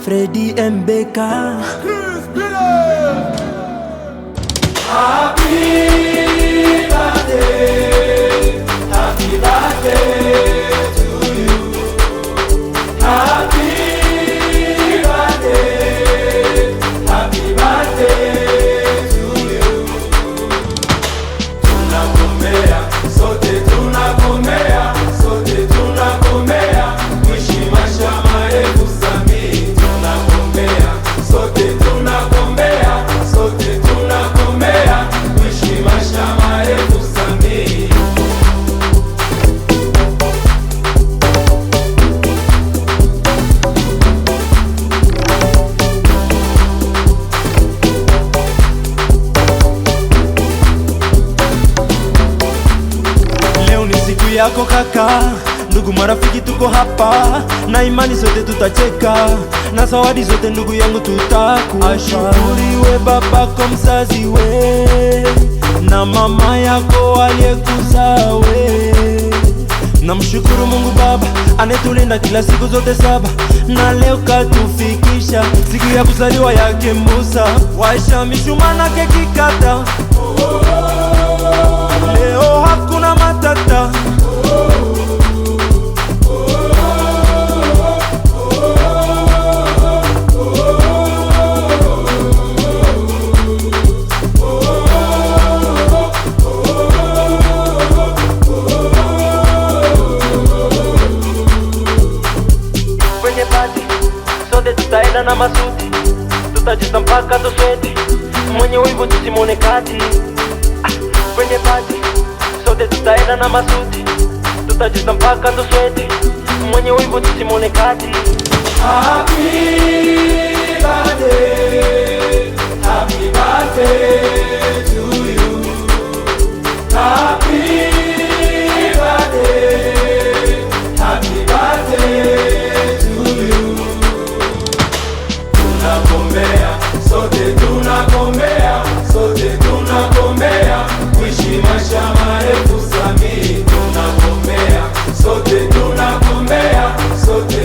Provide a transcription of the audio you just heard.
Freddy Mbeka. Happy birthday, happy birthday to you. Happy birthday, happy birthday to you. Tunakuombea, sote tunakuombea, sote tunakuombea, kuishi maisha marefu Samii. Tunakuombea, sote tunakuombea, sote tunakuombea, kuishi maisha marefu Samii. Leo ni siku yako kaka, ndugu marafiki tuko hapa, na imani zote tutacheka, na zawadi zote ndugu yangu tutakupa. Ashukuriwe babako mzazi we, na mama yako aliyekuzaa we. Namshukuru Mungu Baba anetulinda kila siku zote saba, na leo katufikisha siku ya kuzaliwa yake Musa. Waisha mishumaa na keki kata, leo hakuna matata. Kwenye party sote tutaenda na masuti, tutajita mpaka tusweti, mwenye wivu tusimone kati. Kwenye party sote tutaenda na masuti, tutajita mpaka tusweti, mwenye wivu tusimone kati. Happy birthday, happy birthday to you. Happy birthday, happy birthday to you. Tunakuombea, sote tunakuombea, sote tunakuombea, kuishi maisha marefu Samii. Tunakuombea, sote tunakuombea, sote